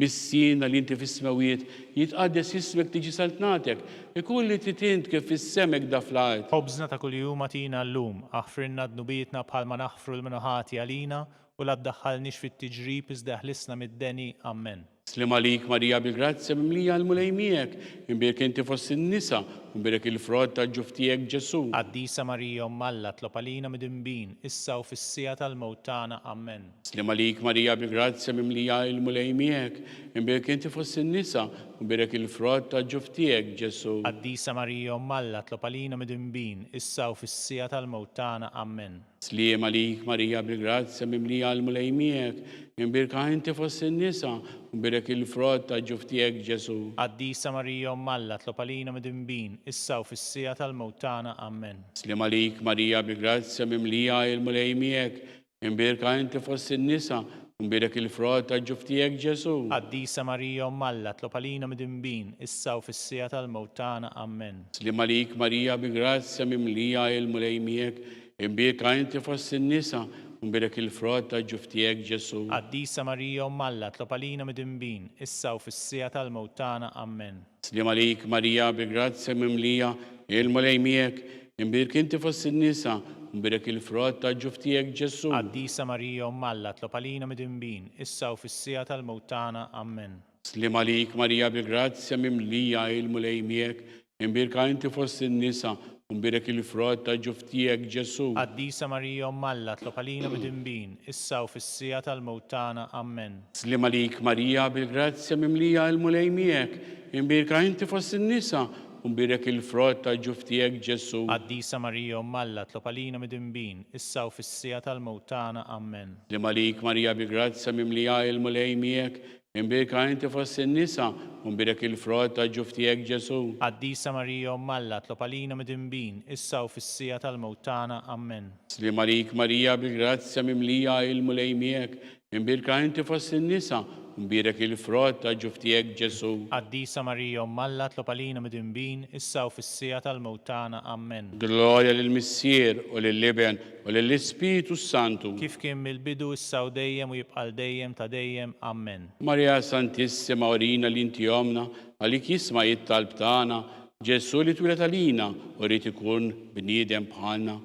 Missina li inti fis-smawiet jitqaddes jismek tiġi saltnatek, ikulli titint kif is-semek da fl-art. Ħobżna ta' kuljum atina llum, aħfrilna dnubietna bħalma naħfru l-minuħati għalina u la ddaħħalniex fit-tiġrib iżda ħlisna mid-deni. Amen. Slim għalik Marija bil-grazzja mimlija l-mulej miegħek, imbirka inti fost in-nisa, unbirak il-frott ta' ġuftijek Ġesu. Qaddisa Marija Malla tlob għalina midinbin issa u fis-sija tal-mewt tagħna. Amen. Slim għalik Marija bil-grazzja mimlija l-mulej miegħek, imbirka inti fost in-nisa, unbirak il-frott ta' ġuftijek Ġesu. Qaddisa Marija Malla tlob għalina midinbin issa u fis-sija tal-mewt tagħna. Amen. Slim għalik Marija bil-grazzja mimlija l-mulej miegħek, imbirka inti fost in-nisa, unbirak il-frott ta' ġuftijek Ġesu. Qaddisa Marija Malla tlob għalina midinbin issa u fis-sija tal-mewt tagħna. Amen. Slim għalik Marija bil-grazzja mimlija l-mulej miegħek, imbirka inti fost in-nisa, unbirak il-frott ta' ġuftijek Ġesu. Qaddisa Marija Malla tlob għalina midinbin issa u fis-sija tal-mewt tagħna. Amen. Slim għalik Marija bil-grazzja mimlija l-mulej miegħek, imbirka inti fost in-nisa, unbirak il-frott ta' ġuftijek Ġesu. Qaddisa Marija Umm Alla, tlob għalina midinbin, issa u fis-sija tal-mewt tagħna. Amen. Slim għalik Marija bil-grazzja mimlija, il-mulej miegħek, imbirk inti fost in-nisa, unbirak il-frott ta' ġuftijek Ġesu. Qaddisa Marija Umm Alla, tlob għalina midinbin, issa u fis-sija tal-mewt tagħna. Amen. Slim għalik Marija bil-grazzja mimlija, il-mulej miegħek, imbirk inti fost in-nisa, unbirak il-frott ta' ġuftijek Ġesu. Qaddisa Marija Umm Alla, tlob għalina midinbin, issa u fis-sija tal-mewt tagħna. Amen. Slim għalik Marija bil-grazzja mimlija, il-mulej miegħek, imbirk inti fost in-nisa, unbirak il-frott ta' ġuftijek Ġesu. Qaddisa Marija Umm Alla, tlob għalina midinbin, issa u fis-sija tal-mewt tagħna. Amen. Slim għalik Marija bil-grazzja mimlija, il-mulej miegħek, imbirk inti fost in-nisa, unbirak il-frott ta' ġuftijek Ġesu. Qaddisa Marija Umm Alla, tlob għalina midinbin, issa u fis-sija tal-mewt tagħna. Amen. Slim għalik Marija bil-grazzja mimlija, il-mulej miegħek, imbirk inti fost in-nisa, unbirak il-frott ta' ġuftijek Ġesu. Qaddisa Marija Umm Alla, tlob għalina midinbin, issa u fis-sija tal-mewt tagħna. Amen. Glorja lill-Missier u lill-Liben u lill-Ispiritu Santu. Kif kien mill-bidu issa u dejjem u jibqal dejjem ta' dejjem. Amen. Marija Santissima, orina li inti jomna, għalik jisma' it-talb tagħna, Ġesu li twilet għalina u rrid ikun bniedem bħalna.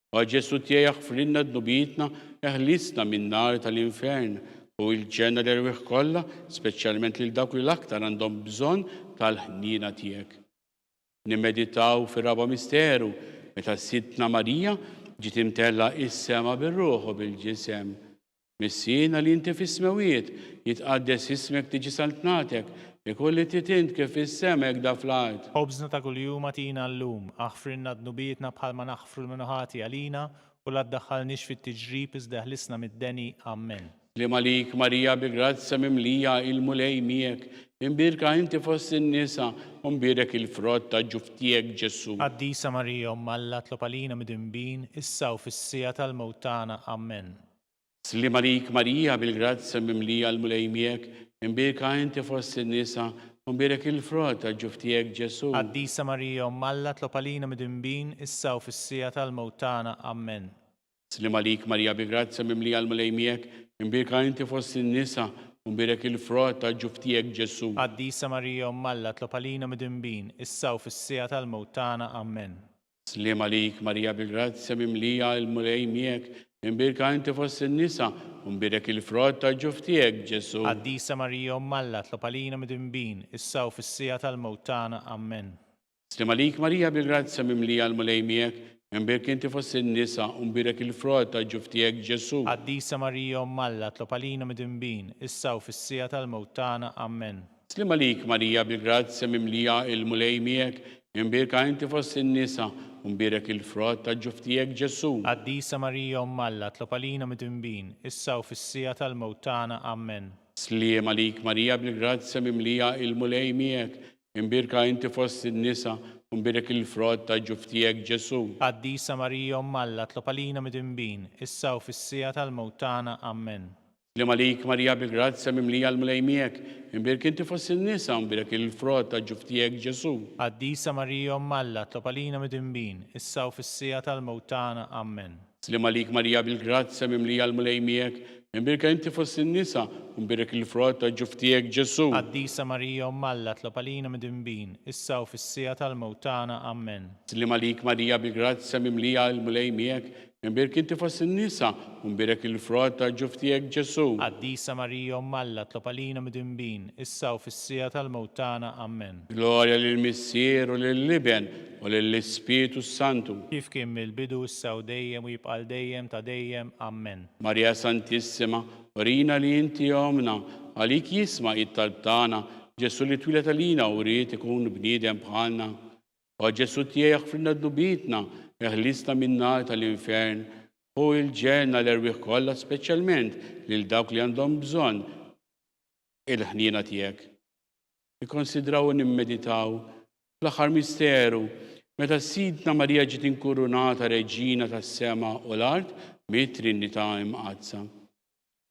U Ġesu tiegħek jaħfrilna d-nubitna, eħlisna min-nar tal-infern u l-ġenna l-erwieħ kollha, speċjalment lil dawk li l-aktar għandhom bżonn tal-ħnina tiegħek. Nimmeditaw fir-raba misteru meta Sidna Marija ġiet imtella is-sema bir-ruħ u bil-ġisem. Missina li inti fis-smewiet jitqaddes ismek tiġi saltnatek, ikolli titint kif is-semek da fl-art. Ħobżna ta' kuljum atina llum, aħfrilna d-nubietna bħalma naħfru l-minuħati għalina u la ddaħħalniex fit-tiġrib iżda ħlisna mid-deni. Amen. Slim għalik Marija bil-grazzja mimlija, il-mulej miegħek, imbirka inti fost in-nisa, unbirek il-frott ta' ġuftijek Ġesu. Qaddisa Marija Umm Alla, tlob għalina midinbin, issa u fis-sija tal-mewt tagħna. Amen. Slim għalik Marija bil-grazzja mimlija, il-mulej miegħek, imbirka inti fost in-nisa, unbirek il-frott ta' ġuftijek Ġesu. Qaddisa Marija Umm Alla, tlob għalina midinbin, issa u fis-sija tal-mewt tagħna. Amen. Slim għalik Marija bil-grazzja mimlija, il-mulej miegħek, imbirka inti fost in-nisa, unbirek il-frott ta' ġuftijek Ġesu. Qaddisa Marija Umm Alla, tlob għalina midinbin, issa u fis-sija tal-mewt tagħna. Amen. Slim għalik Marija bil-grazzja mimlija, il-mulej miegħek, imbirka inti fost in-nisa, unbirek il-frott ta' ġuftijek Ġesu. Qaddisa Marija Umm Alla, tlob għalina midinbin, issa u fis-sija tal-mewt tagħna. Amen. Slim għalik Marija bil-grazzja mimlija, il-mulej miegħek, imbirk inti fost in-nisa, unbirek il-frott ta' ġuftijek Ġesu. Qaddisa Marija Umm Alla, tlob għalina midinbin, issa u fis-sija tal-mewt tagħna. Amen. Slim għalik Marija bil-grazzja mimlija, il-mulej miegħek, imbirka inti fost in-nisa, unbirek il-frott ta' ġuftijek Ġesu. Qaddisa Marija Umm Alla, tlob għalina midinbin, issa u fis-sija tal-mewt tagħna. Amen. Slim għalik Marija bil-grazzja mimlija, il-mulej miegħek, imbirka inti fost in-nisa, unbirek il-frott ta' ġuftijek Ġesu. Qaddisa Marija Umm Alla, tlob għalina midinbin, issa u fis-sija tal-mewt tagħna. Amen. Slim għalik Marija bil-grazzja mimlija, il-mulej miegħek, imbirk inti fost in-nisa, unbirek il-frott ta' ġuftijek Ġesu. Qaddisa Marija Umm Alla, tlob għalina midinbin, issa u fis-sija tal-mewt tagħna. Amen. Slim għalik Marija bil-grazzja mimlija, il-mulej miegħek, imbirka inti fost in-nisa, unbirek il-frott ta' ġuftijek Ġesu. Qaddisa Marija Umm Alla, tlob għalina midinbin, issa u fis-sija tal-mewt tagħna. Amen. Slim għalik Marija bil-grazzja mimlija, il-mulej miegħek, imbirk inti fost in-nisa, unbirek il-frott ta' ġuftijek Ġesu. Qaddisa Marija Umm Alla, tlob għalina midinbin, issa u fis-sija tal-mewt tagħna. Amen. Glorja lill-Missier u lill-Liben u lill-Ispiritu Santu. Kif kien mill-bidu issa u dejjem u jibqal dejjem ta' dejjem. Amen. Marija Santissima, orina li inti jomna, għalik jisma' it-talb tagħna, Ġesu li twilet għalina u rrid ikun bniedem bħalna. U Ġesu tiegħek jaħfrilna d-nubitna, eħlisna min-nar tal-infern u l-ġenna l-erwieħ kollha, speċjalment lil dawk li għandhom bżonn il-ħnina tiegħek. Ikkonsidraw u nimmeditaw fl-aħħar misteru meta Sidna Marija ġiet inkurunata reġina tas-sema u l-art mit-Trinità imqazza.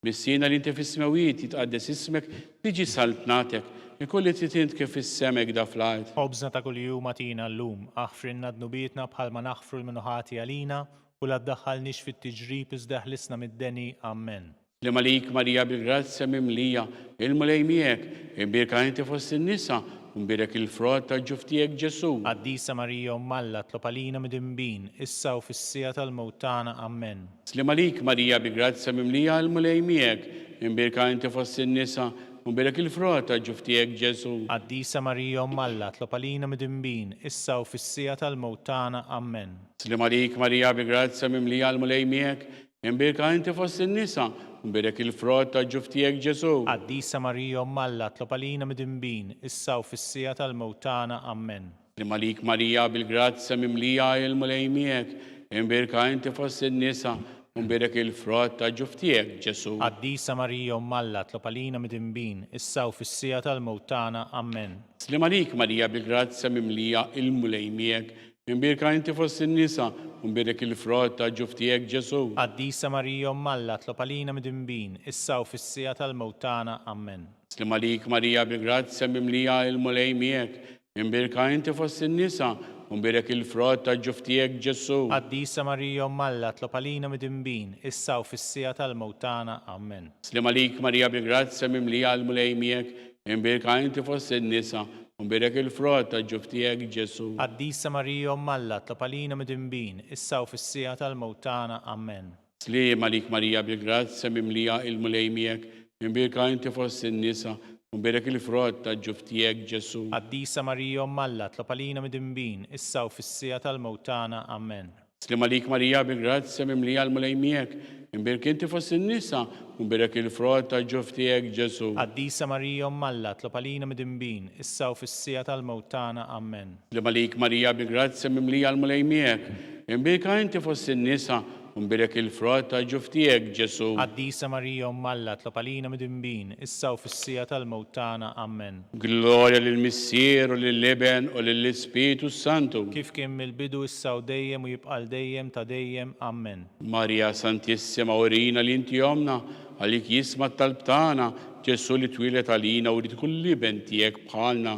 Missina li inti fis-smewiet jitqaddes ismek tiġi saltnatek, ikolli titint kif is-semek da fl-art. Ħobżna ta' kuljum atina llum, aħfrilna d-nubietna bħalma naħfru l-minuħati għalina u la tdaħħalniex fit-tiġrib iżda ħlisna mid-deni. Amen. Slema lik Marija bil-grazzja mimlija, il-mulej miegħek, imbirka inti fost in-nisa, u mbirek il-frott tal-ġuf tiegħek Ġesu. Qaddisa Marija Umm Alla, tlob għalina mid-imbin, issa u fis-sija tal-mewt tagħna. Amen. Slema lik Marija bil-grazzja mimlija, il-mulej miegħek, imbirka inti fost in-nisa, u mbirek il-frott tal-ġuf tiegħek Ġesu. Qaddisa Marija Umm Alla, tlob għalina mid-imbin, issa u fis-sija tal-mewt tagħna. Amen. Slema lik Marija bil-grazzja mimlija, il-mulej miegħek, imbirka inti fost in-nisa, u mbirek il-frott tal-ġuf tiegħek Ġesu. Qaddisa Marija Umm Alla, tlob għalina mid-imbin, issa u fis-sija tal-mewt tagħna. Amen. Slema lik Marija bil-grazzja mimlija, il-mulej miegħek, imbirka inti fost in-nisa, u mbirek il-frott tal-ġuf tiegħek Ġesu. Qaddisa Marija Umm Alla, tlob għalina mid-imbin, issa u fis-sija tal-mewt tagħna. Amen. Slema lik Marija bil-grazzja mimlija, il-mulej miegħek, imbirka inti fost in-nisa, u mbirek il-frott tal-ġuf tiegħek Ġesu. Qaddisa Marija Umm Alla, tlob għalina mid-imbin, issa u fis-sija tal-mewt tagħna. Amen. Slema lik Marija bil-grazzja mimlija, il-mulej miegħek, imbirka inti fost in-nisa, u mbirek il-frott tal-ġuf tiegħek Ġesu. Qaddisa Marija Umm Alla, tlob għalina mid-imbin, issa u fis-sija tal-mewt tagħna. Amen. Slema lik Marija bil-grazzja mimlija, il-mulej miegħek, imbirka inti fost in-nisa, u mbirek il-frott tal-ġuf tiegħek Ġesu. Qaddisa Marija Umm Alla, tlob għalina mid-imbin, issa u fis-sija tal-mewt tagħna. Amen. Slema lik Marija bil-grazzja mimlija, il-mulej miegħek, imbirka inti fost in-nisa, u mbirek il-frott tal-ġuf tiegħek Ġesu. Qaddisa Marija Umm Alla, tlob għalina mid-imbin, issa u fis-sija tal-mewt tagħna. Amen. Slema lik Marija bil-grazzja mimlija, il-mulej miegħek, imbirek inti fost in-nisa, u mbirek il-frott tal-ġuf tiegħek Ġesu. Qaddisa Marija Umm Alla, tlob għalina mid-imbin, issa u fis-sija tal-mewt tagħna. Amen. Slema lik Marija bil-grazzja mimlija, il-mulej miegħek, imbirka inti fost in-nisa, u mbirek il-frott tal-ġuf tiegħek Ġesu. Qaddisa Marija Umm Alla, tlob għalina mid-imbin, issa u fis-sija tal-mewt tagħna. Amen. Glorja lill-Missier u lill-Iben u lill-Ispiritu Santu. Kif kien mill-bidu issa u dejjem u jibqa' dejjem ta' dejjem. Amen. Marija Santissima, urina li inti jomna, għalik jisma' talb tagħna, Ġesu li twilet għalina u rid kull liben tiegħek bħalna.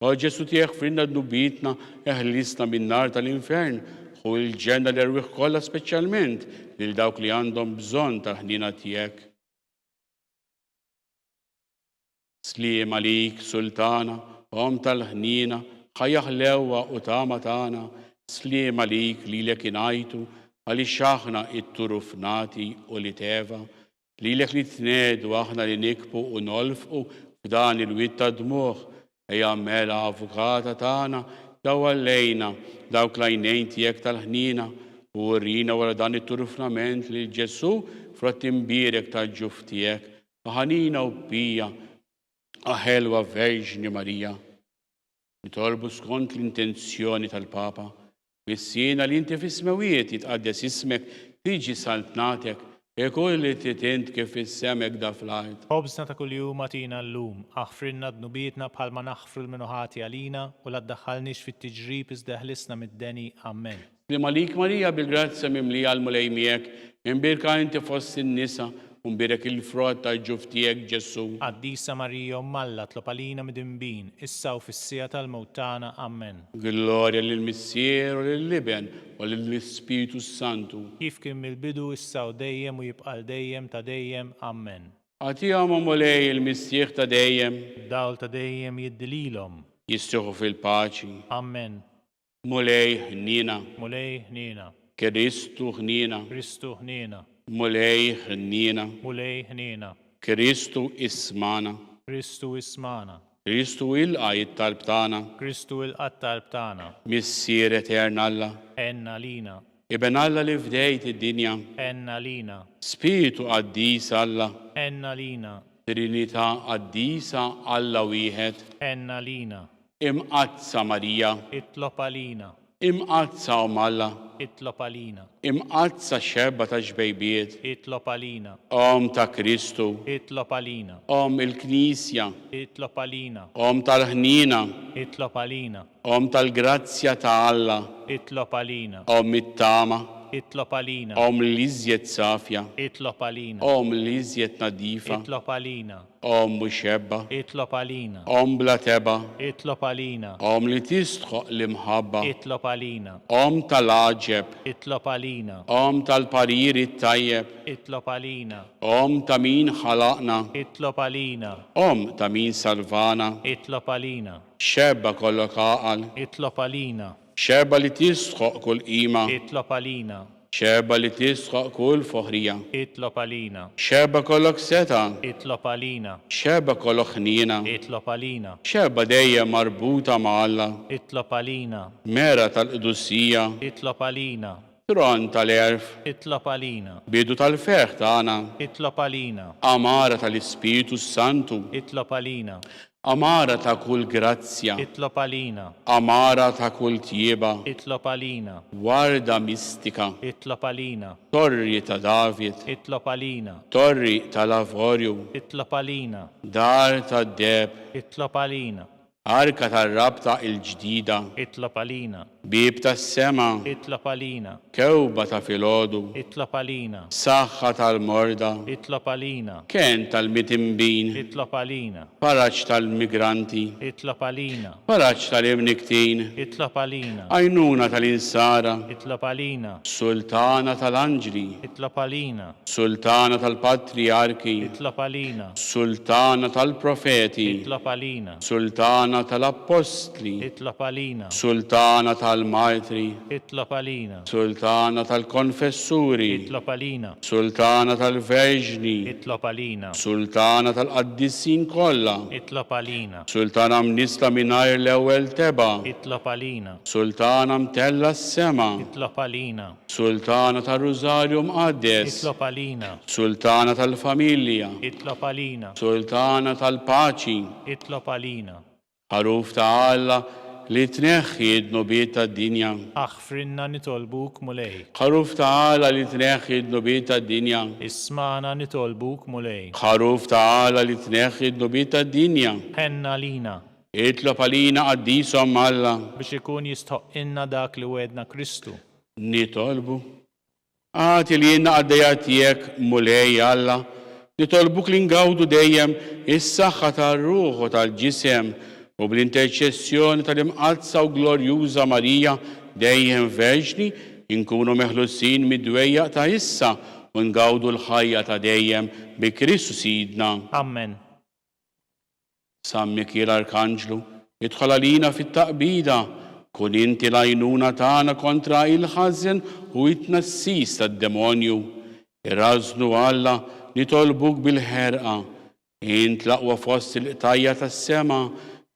O Ġesu tiegħek frinna dnubitna, eħlisna min-nar tal-infern, u l-ġenna l-erwieħ kollha speċjalment lil dawk li għandhom bżonn tal-ħnina tiegħek. Sliem għalik, Sultana, Om tal-ħnina, ħajja ħlewwa u tama tagħna, sliem għalik lilek ingħajtu, għaliex aħna it-turufnati u li teva, lilek li tnedu aħna li nikbu u nolfqu f'dan il-witt ta' dmuħ, ejja mela avukata tagħna, daw għallejna, dawk lajnejn tiegħek tal-ħnina, u rina wara dan it-turufnament li Ġesu frott imbirek tal-ġuf tiegħek, ħanina u bija, ħelwa Verġni Marija. Nitolbu skont l-intenzjoni tal-Papa, bis-siena li inti fis-smawiet jitqaddes ismek tiġi saltnatek, e kull li titent kif issemek da fl-art. Ħobżna ta' kuljum atina llum, aħfrilna dnubietna bħalma naħfru l-minuħati għalina u la ddaħħalniex fit-tiġrib iżda ħlisna mid-deni. Amen. Slema lik Marija bil-grazzja mimlija, l-mulej miegħek, imbirka inti fost in-nisa, u mbirek il-frott tal-ġuf tiegħek Ġesu. Qaddisa Marija Umm Alla, tlob għalina mid-imbin, issa u fis-sija tal-mewt tagħna. Amen. Glorja lill-Missier u lill-Iben u lill-Ispiritu Santu. Kif kien mill-bidu issa u dejjem u jibqa' dejjem ta' dejjem. Amen. Għatihom mulej il-Missier ta' dejjem, Dawl ta' dejjem jiddililhom. jistieħu fil-paċi. Amen. Mulej ħnina, Mulej ħnina, Kristu ħnina, Kristu ħnina, mulej ħnina, mulej ħnina, Kristu ismana, Kristu ismana, Kristu ilqa it-talb tagħna, Kristu il-qattalb tagħna, Missier etern Alla, enna lina, Iben Alla li fdejt id-dinja, enna lina, Spiritu qaddis Alla, enna lina, Trinità qaddisa Alla wieħed, enna lina, imqazza Marija, itlob għalina, imqazza Alla, itlob għalina, imqazza xebba ta' ġbejbiet, itlob għalina, ta' Kristu, itlob għalina, il-Knisja, itlob għalina, tal-ħnina, itlob għalina, tal-grazzja ta' Alla, itlob għalina, it-tama, اطلب علينا li iżjed safja, اطلب علينا li iżjed nadifa, اطلب علينا muxebba, اطلب علينا bla teba, اطلب علينا li tistħoq l-imħabba, اطلب علينا tal-aġeb, اطلب علينا tal-pariri tajjeb, اطلب علينا ta' min ħalaqna, اطلب علينا ta' min salvana, اطلب علينا xebba kollok aqal, اطلب علينا xebba li tisħoq kull qima, اطلب علينا xebba li tisħoq kull foħrija, اطلب علينا xebba kollok seta, اطلب علينا xebba kollok ħnina, اطلب علينا xebba dejjem marbuta ma' Alla, اطلب علينا mera tal-qdussija, اطلب علينا tron tal-erf, اطلب علينا bidu tal-ferħ tagħna, اطلب علينا amara tal-Ispiritu Santu, اطلب علينا amara ta' kull grazzja, اطلب علينا amara ta' kull tjieba, اطلب علينا warda mistika, اطلب علينا torri ta' David, اطلب علينا torri tal-Avorju, اطلب علينا dar ta' Deb, اطلب علينا arka tar-rabta il-ġdida, اطلب علينا bib tas-sema, اطلب علينا kewba ta' filgħodu, اطلب علينا saħħa tal-morda, اطلب علينا ken tal-mitimbin, اطلب علينا paraċ tal-migranti, اطلب علينا paraċ tal-ibniktin, اطلب علينا għajnuna tal-insara, اطلب علينا sultana tal-anġli, اطلب علينا sultana tal-patriarki, اطلب علينا sultana tal-profeti, اطلب علينا sultana tal-apostli, اطلب علينا sultana tal-martri, اطلب علينا sultana tal-konfessuri, اطلب علينا sultana tal-verġni, اطلب علينا sultana tal-qaddissin kollha, اطلب علينا sultana mnisla mingħajr l-ewwel teba, اطلب علينا sultana mtella s-sema, اطلب علينا sultana tal-Rużarju mqaddes, اطلب علينا sultana tal-familja, اطلب علينا sultana tal-paċi, اطلب علينا ħaruf ta' Alla li tneħħi d-nubiet tad-dinja. اغفرنا نطلبوك مولاي ħaruf ta' Alla li tneħħi d-nubiet tad-dinja. اسمعنا نطلبوك مولاي ħaruf ta' Alla li tneħħi d-nubiet tad-dinja. ħenna lina Itlob għalina qaddisom Alla. biex ikun jistħoqilna dak li wedna Kristu. Nitolbu. Għati li jenna għaddejja tiegħek mulej Alla. Nitolbuk li ngawdu dejjem is-saħħa tar-ruħ u tal-ġisem u bl-interċessjoni tal-imqazza u glorjuża Marija dejjem verġni inkunu meħlusin mid-dwejja ta' issa u ngawdu l-ħajja ta' dejjem bi Kristu Sidna. Amen. San Mikiel Arkanġlu, idħol għalina fit-taqbida, kun inti l-għajnuna tagħna kontra il-ħażen u it-tnassis tad-demonju. Irrażnu Alla nitolbuk bil-ħerqa, int laqwa fost il-qtajja tas-sema,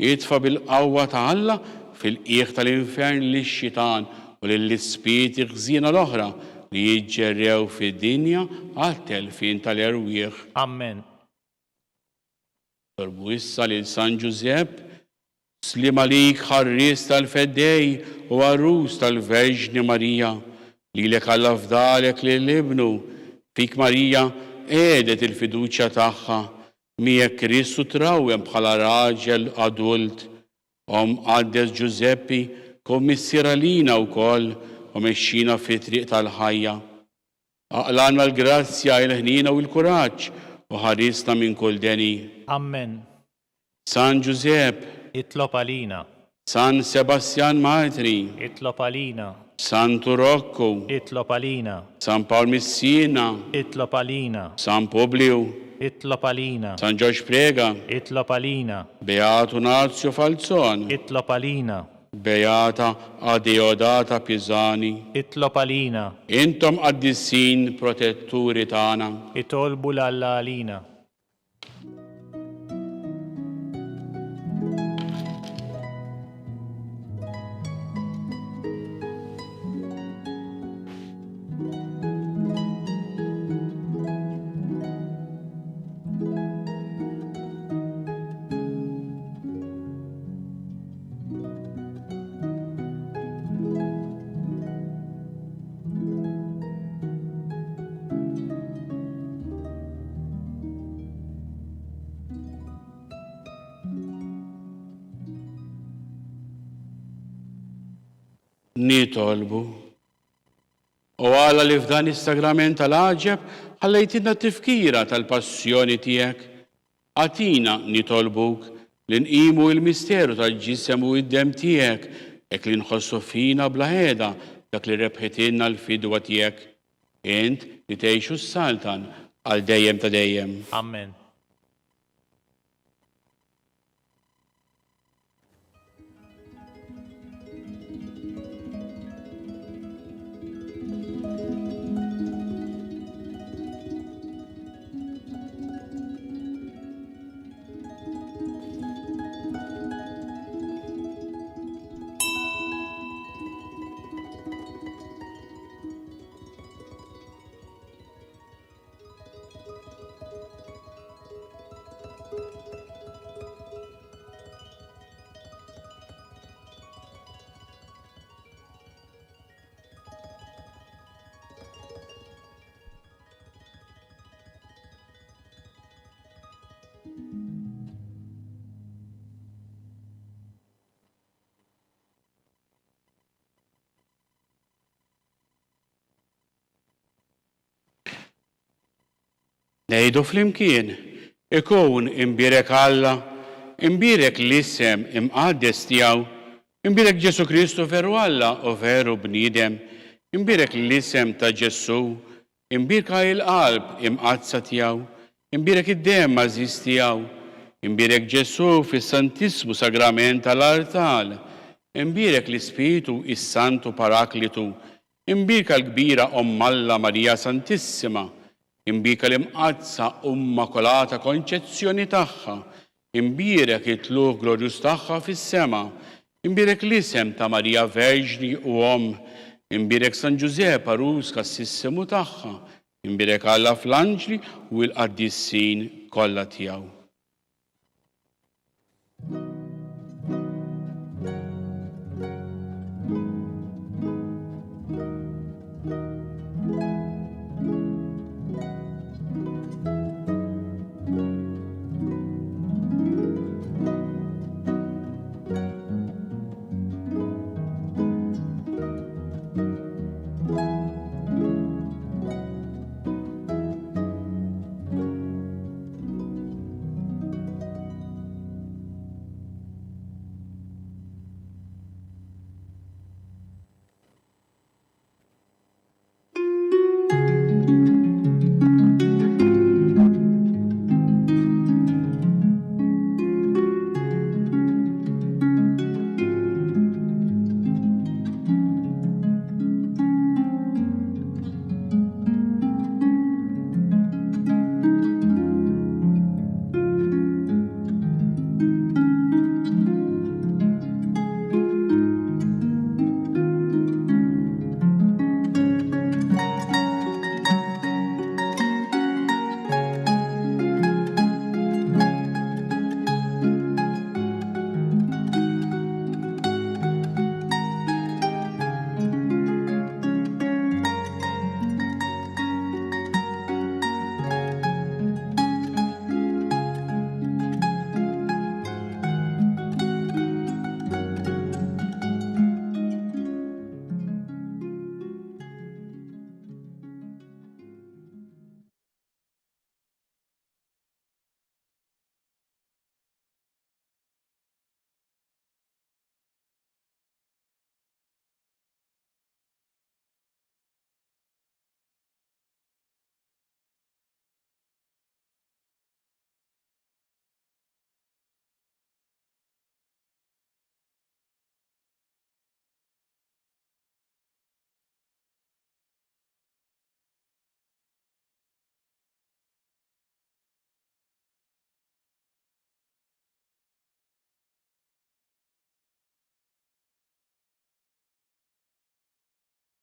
jitfa bil-qawwa ta' Alla fil-qiegħ tal-infern lix-xitan u lill-ispiriti ħżiena l-oħra li jiġġerrew fid-dinja għat-telfin tal-erwieħ. Amen. Torbu issa lil San Giuseppe, slim għalik ħarris tal-feddej u għarrus tal-Verġni Marija, li lek għall-afdalek lill-ibnu, fik Marija edet il-fiduċja tagħha, miegħek Kristu trawem bħala raġel adult, għaddes Giuseppe kommissira lina wkoll u mexxina fit-triq tal-ħajja. Aqlanna l-grazzja, il-ħnina u l-kuraġġ u ħarisna minn kull deni. Amen. San Giuseppe, Itlob għalina. San Sebastian Martri, Itlob għalina. San Turocco, Itlob għalina. San Paul Messina, Itlob għalina. San Publiu, Itlob għalina. San George Prega, Itlob għalina. Beato Nazio Falzon, Itlob għalina. Beata Adeodata Pisani. Itlob għalina. Intom qaddissin protetturi tagħna. Itolbu l-Alla għalina. Nitolbu. U għala li f'dan is-sagrament tal-għaġeb ħallejtina tifkira tal-passjoni tiegħek. Għatina nitolbuk li nqimu l-misteru tal-ġisem u id-dem tiegħek hekk li nħossu fina bla ħeda dak li rebħitilna l-fidwa tiegħek. Int li tgħixu s-saltan għal dejjem ta' dejjem. Amen. Nejdu flimkien, ikun imbirek Alla, imbirek l-isem imqaddes tiegħu, imbirek Ġesu Kristu veru Alla u veru bniedem, imbirek l-isem ta' Ġesu, imbirka il-qalb imqazza tiegħu, imbirek id-dem mażis tiegħu, imbirek Ġesu fis-Santissimu Sagrament tal-Artal, imbirek l-Ispiritu is-Santu Paraklitu, imbirka l-kbira Alla Marija Santissima, imbika l-imqazza Immakolata Konċezzjoni tagħha, imbirek it-tluq glorjus tagħha fis-sema, imbirek l-isem ta' Marija Verġni u imbirek San Ġusepp Arus Kassissimu tagħha, imbirek Alla fl-anġli u l-qaddissin kollha tiegħu.